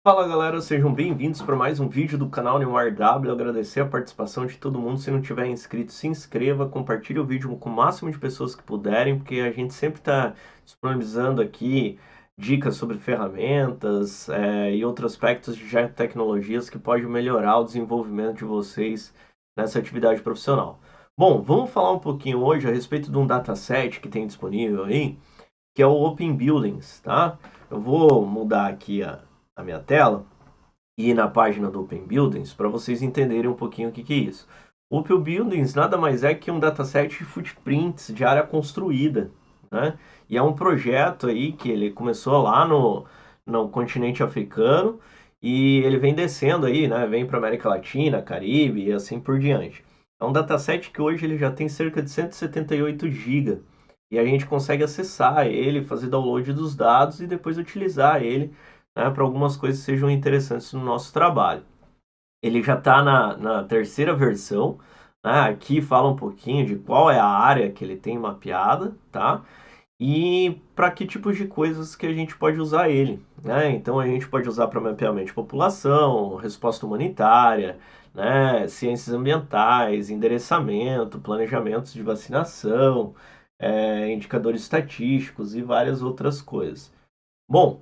Fala galera, sejam bem-vindos para mais um vídeo do canal NewRW. Agradecer a participação de todo mundo. Se não tiver inscrito, se inscreva, compartilhe o vídeo com o máximo de pessoas que puderem, porque a gente sempre está disponibilizando aqui dicas sobre ferramentas e outros aspectos de tecnologias que podem melhorar o desenvolvimento de vocês nessa atividade profissional. Bom, vamos falar um pouquinho hoje a respeito de um dataset que tem disponível aí, que é o Open Buildings, tá? Eu vou mudar aqui a minha tela e ir na página do Open Buildings para vocês entenderem um pouquinho o que é isso. O Open Buildings nada mais é que um dataset de footprints de área construída, né? E é um projeto aí que ele começou lá no continente africano e ele vem descendo aí, né? Vem para América Latina, Caribe e assim por diante. É um dataset que hoje ele já tem cerca de 178 GB e a gente consegue acessar ele, fazer download dos dados e depois utilizar ele, né, para algumas coisas que sejam interessantes no nosso trabalho. Ele já está na terceira versão, né? Aqui fala um pouquinho de qual é a área que ele tem mapeada, tá? E para que tipos de coisas que a gente pode usar ele, né? Então a gente pode usar para mapeamento de população, resposta humanitária, né? Ciências ambientais, endereçamento, planejamentos de vacinação, indicadores estatísticos e várias outras coisas. Bom,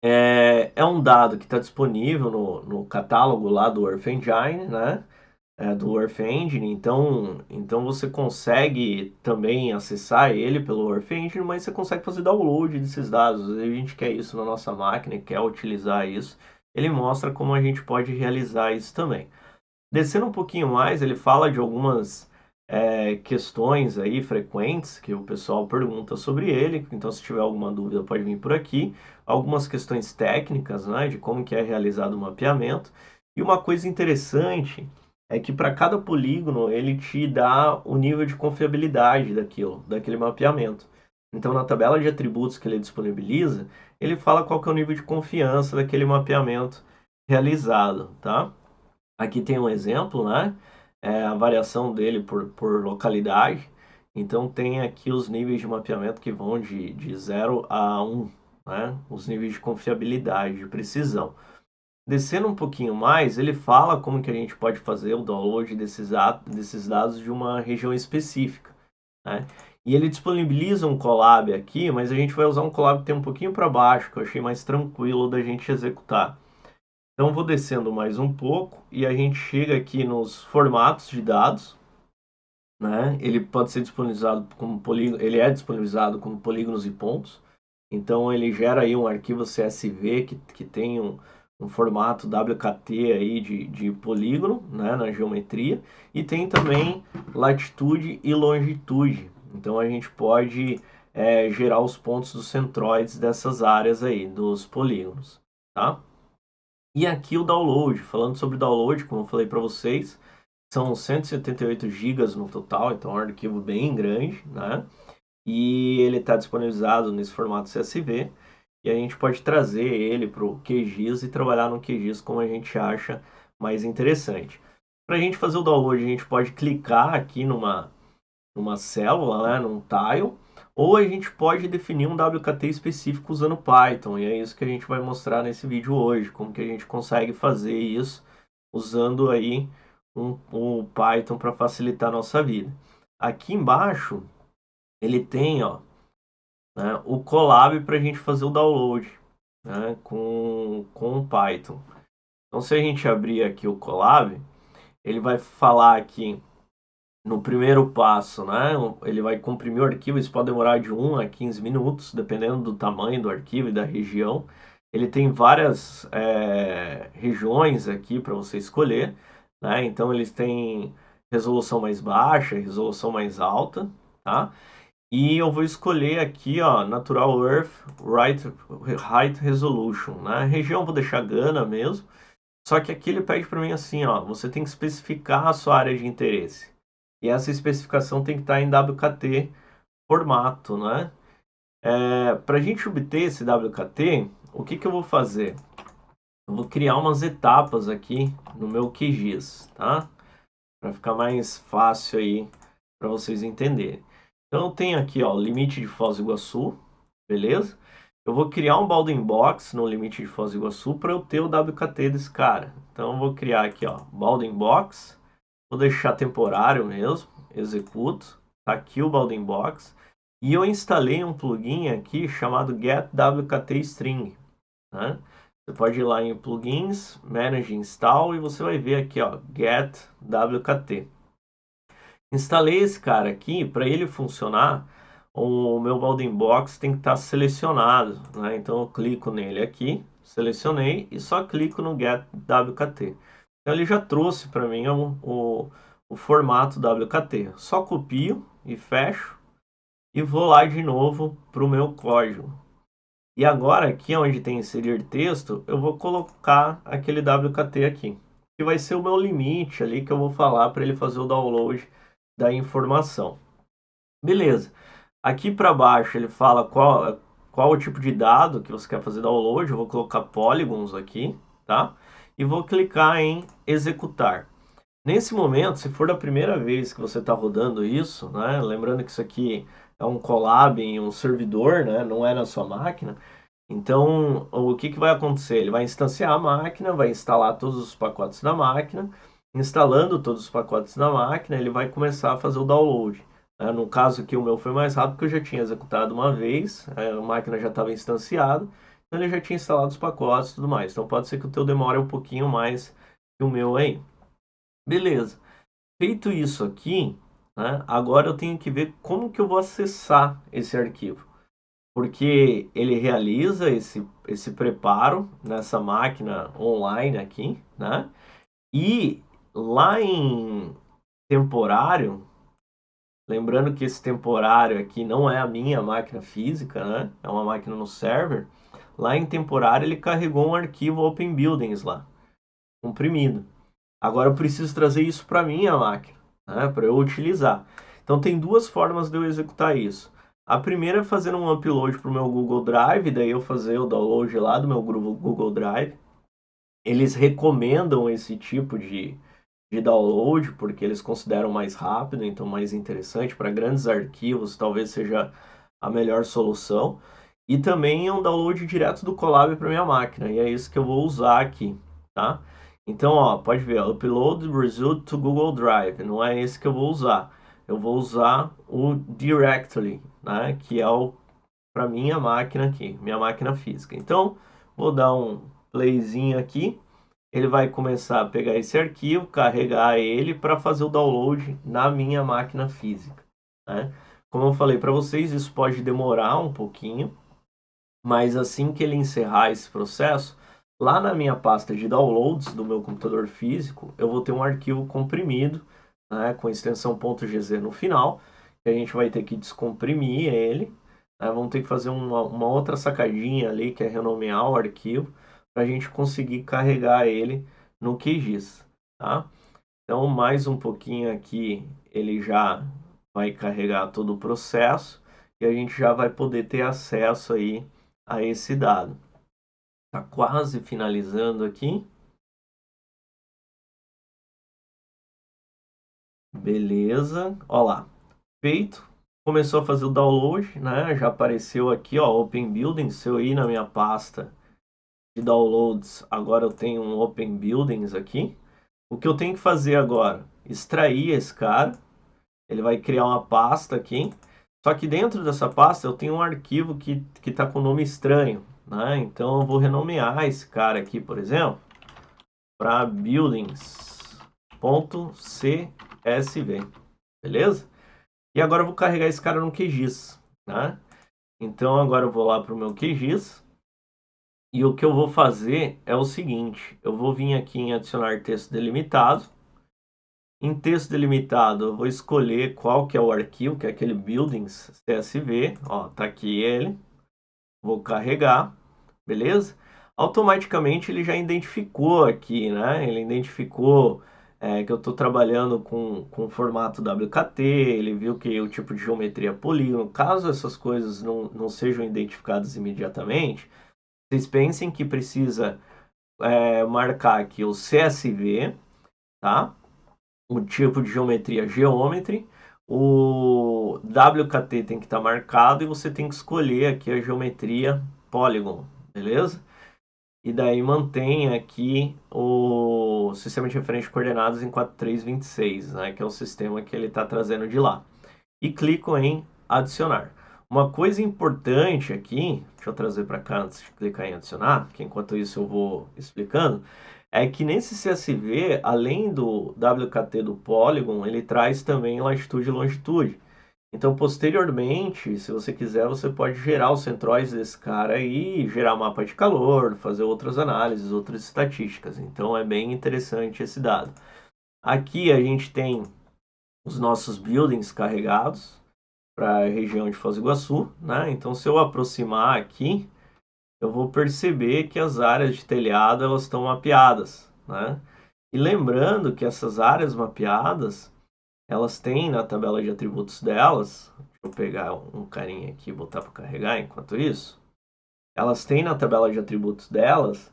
é um dado que está disponível no catálogo lá do Earth Engine, né? Do Earth Engine, então você consegue também acessar ele pelo Earth Engine, mas você consegue fazer download desses dados. Às vezes a gente quer isso na nossa máquina e quer utilizar isso. Ele mostra como a gente pode realizar isso também. Descendo um pouquinho mais, ele fala de algumas questões aí frequentes que o pessoal pergunta sobre ele. Então, se tiver alguma dúvida, pode vir por aqui. Algumas questões técnicas, né, de como que é realizado o mapeamento. E uma coisa interessante é que para cada polígono ele te dá o nível de confiabilidade daquele mapeamento. Então, na tabela de atributos que ele disponibiliza, ele fala qual que é o nível de confiança daquele mapeamento realizado, tá? Aqui tem um exemplo, né? A variação dele por localidade. Então tem aqui os níveis de mapeamento que vão de 0 a 1, né? Os níveis de confiabilidade, de precisão. Descendo um pouquinho mais, ele fala como que a gente pode fazer o download desses dados de uma região específica, né? E ele disponibiliza um collab aqui, mas a gente vai usar um collab que tem um pouquinho para baixo, que eu achei mais tranquilo da gente executar. Então vou descendo mais um pouco e a gente chega aqui nos formatos de dados, né? Ele pode ser disponibilizado como polígono, ele é disponibilizado como polígonos e pontos. Então ele gera aí um arquivo CSV que tem um formato WKT aí de polígono, né, na geometria, e tem também latitude e longitude. Então a gente pode gerar os pontos dos centroides dessas áreas aí, dos polígonos, tá? E aqui o download, falando sobre download, como eu falei para vocês, são 178 gigas no total, então é um arquivo bem grande, né? E ele está disponibilizado nesse formato CSV, e a gente pode trazer ele para o QGIS e trabalhar no QGIS como a gente acha mais interessante. Para a gente fazer o download, a gente pode clicar aqui numa célula, né, num tile, ou a gente pode definir um WKT específico usando Python, e é isso que a gente vai mostrar nesse vídeo hoje, como que a gente consegue fazer isso usando aí o Python para facilitar a nossa vida. Aqui embaixo ele tem, ó, né, o Colab para a gente fazer o download, né, com o Python. Então se a gente abrir aqui o Colab, ele vai falar aqui no primeiro passo, né? Ele vai comprimir o arquivo, isso pode demorar de 1 a 15 minutos, dependendo do tamanho do arquivo e da região. Ele tem várias regiões aqui para você escolher, né? Então eles têm resolução mais baixa, resolução mais alta, tá? E eu vou escolher aqui, ó, Natural Earth Height Resolution, né? A região eu vou deixar Gana mesmo, só que aqui ele pede para mim assim, ó, você tem que especificar a sua área de interesse. E essa especificação tem que estar em WKT formato, né? Para a gente obter esse WKT, o que eu vou fazer? Eu vou criar umas etapas aqui no meu QGIS, tá? Para ficar mais fácil aí para vocês entenderem. Então eu tenho aqui, ó, o limite de Foz do Iguaçu, beleza? eu vou criar um bounding box no limite de Foz do Iguaçu para eu ter o WKT desse cara. Então eu vou criar aqui, ó, bounding box, vou deixar temporário mesmo, executo, tá aqui o bounding box, e eu instalei um plugin aqui chamado getWKTString, né? Você pode ir lá em plugins, manage install e você vai ver aqui, ó, getWKT. Instalei esse cara aqui, para ele funcionar, o meu bounding box tem que estar selecionado, né? Então eu clico nele aqui, selecionei e só clico no get WKT. Então ele já trouxe para mim o formato WKT. Só copio e fecho e vou lá de novo para o meu código. E agora aqui onde tem inserir texto, eu vou colocar aquele WKT aqui, que vai ser o meu limite ali que eu vou falar para ele fazer o download da informação. Beleza. Aqui para baixo ele fala qual o tipo de dado que você quer fazer download. Eu vou colocar polygons aqui, tá? E vou clicar em executar. Nesse momento, se for da primeira vez que você está rodando isso, né? Lembrando que isso aqui é um collab em um servidor, né? Não é na sua máquina. Então, o que vai acontecer? Ele vai instanciar a máquina, vai instalar todos os pacotes na máquina. Instalando todos os pacotes na máquina, ele vai começar a fazer o download. No caso aqui, o meu foi mais rápido, porque eu já tinha executado uma vez, a máquina já estava instanciada, então ele já tinha instalado os pacotes e tudo mais. Então pode ser que o teu demore um pouquinho mais que o meu aí. Beleza. Feito isso aqui, né, agora eu tenho que ver como que eu vou acessar esse arquivo. Porque ele realiza esse preparo nessa máquina online aqui, né? E lá em temporário, lembrando que esse temporário aqui não é a minha máquina física, né? É uma máquina no server. Lá em temporário ele carregou um arquivo Open Buildings lá, comprimido. Agora eu preciso trazer isso para minha máquina, né? Para eu utilizar. Então tem duas formas de eu executar isso. A primeira é fazer um upload para o meu Google Drive, daí eu fazer o download lá do meu Google Drive. Eles recomendam esse tipo de download, porque eles consideram mais rápido, então mais interessante. Para grandes arquivos, talvez seja a melhor solução. E também é um download direto do Colab para minha máquina, e é isso que eu vou usar aqui, tá? Então, ó, pode ver, upload result to Google Drive, não é esse que eu vou usar. Eu vou usar o directly, né, que é o para minha máquina aqui, minha máquina física. Então, vou dar um playzinho aqui. Ele vai começar a pegar esse arquivo, carregar ele para fazer o download na minha máquina física, né? Como eu falei para vocês, isso pode demorar um pouquinho, mas assim que ele encerrar esse processo, lá na minha pasta de downloads do meu computador físico, eu vou ter um arquivo comprimido, né, com extensão .gz no final, que a gente vai ter que descomprimir ele, né? Vamos ter que fazer uma outra sacadinha ali, que é renomear o arquivo, para a gente conseguir carregar ele no QGIS, tá? Então, mais um pouquinho aqui, ele já vai carregar todo o processo e a gente já vai poder ter acesso aí a esse dado. Tá quase finalizando aqui. Beleza. Ó lá. Feito. Começou a fazer o download, né? Já apareceu aqui, ó, Open Buildings. Se eu ir na minha pasta de downloads, agora eu tenho um Open Buildings aqui. O que eu tenho que fazer agora? Extrair esse cara. Ele vai criar uma pasta aqui. Só que dentro dessa pasta eu tenho um arquivo que está com nome estranho, né? Então eu vou renomear esse cara aqui, por exemplo, para buildings.csv, beleza? E agora eu vou carregar esse cara no QGIS, né? Então agora eu vou lá para o meu QGIS e o que eu vou fazer é o seguinte: eu vou vir aqui em adicionar texto delimitado. Em texto delimitado, eu vou escolher qual que é o arquivo, que é aquele buildings CSV. Ó, tá aqui ele. Vou carregar, beleza? Automaticamente ele já identificou aqui, né? Ele identificou que eu estou trabalhando com formato WKT, ele viu que o tipo de geometria é polígono. Caso essas coisas não sejam identificadas imediatamente, vocês pensem que precisa marcar aqui o CSV, tá? O tipo de geometria Geometry, o WKT tem que estar marcado e você tem que escolher aqui a geometria Polygon, beleza? E daí mantém aqui o sistema de referência de coordenadas em 4326, né, que é o sistema que ele está trazendo de lá. E clico em adicionar. Uma coisa importante aqui, deixa eu trazer para cá antes de clicar em adicionar, que enquanto isso eu vou explicando, é que nesse CSV, além do WKT do Polygon, ele traz também latitude e longitude. Então, posteriormente, se você quiser, você pode gerar os centróides desse cara aí, gerar mapa de calor, fazer outras análises, outras estatísticas. Então, é bem interessante esse dado. Aqui a gente tem os nossos buildings carregados para a região de Foz do Iguaçu, né? Então, se eu aproximar aqui, eu vou perceber que as áreas de telhado elas estão mapeadas, né? E lembrando que essas áreas mapeadas, elas têm na tabela de atributos delas, deixa eu pegar um carinha aqui e botar para carregar enquanto isso, elas têm na tabela de atributos delas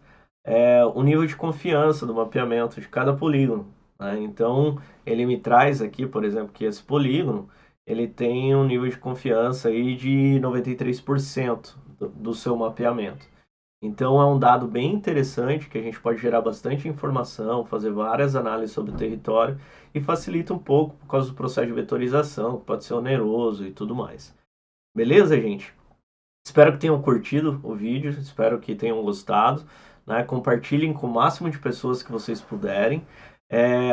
o nível de confiança do mapeamento de cada polígono, né? Então, ele me traz aqui, por exemplo, que esse polígono, ele tem um nível de confiança aí de 93% do seu mapeamento. Então, é um dado bem interessante que a gente pode gerar bastante informação, fazer várias análises sobre o território e facilita um pouco por causa do processo de vetorização, que pode ser oneroso e tudo mais. Beleza, gente? Espero que tenham curtido o vídeo, espero que tenham gostado, né? Compartilhem com o máximo de pessoas que vocês puderem.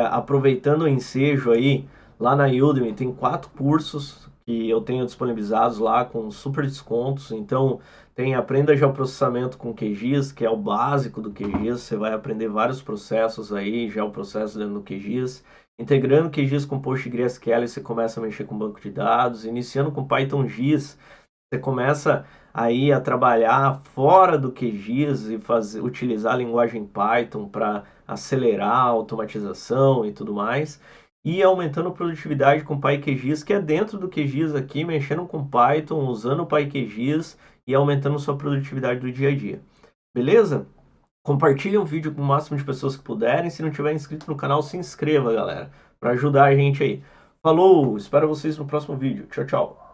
Aproveitando o ensejo aí, lá na Udemy tem 4 cursos que eu tenho disponibilizados lá com super descontos. Então, tem Aprenda Geoprocessamento com QGIS, que é o básico do QGIS. Você vai aprender vários processos aí, geoprocessos dentro do QGIS. Integrando QGIS com PostgreSQL, você começa a mexer com banco de dados. Iniciando com Python GIS, você começa aí a trabalhar fora do QGIS e utilizar a linguagem Python para acelerar a automatização e tudo mais. E aumentando a produtividade com PyQGIS, que é dentro do QGIS aqui, mexendo com Python, usando o PyQGIS e aumentando sua produtividade do dia a dia. Beleza? Compartilhe o vídeo com o máximo de pessoas que puderem. Se não tiver inscrito no canal, se inscreva, galera, para ajudar a gente aí. Falou! Espero vocês no próximo vídeo. Tchau, tchau!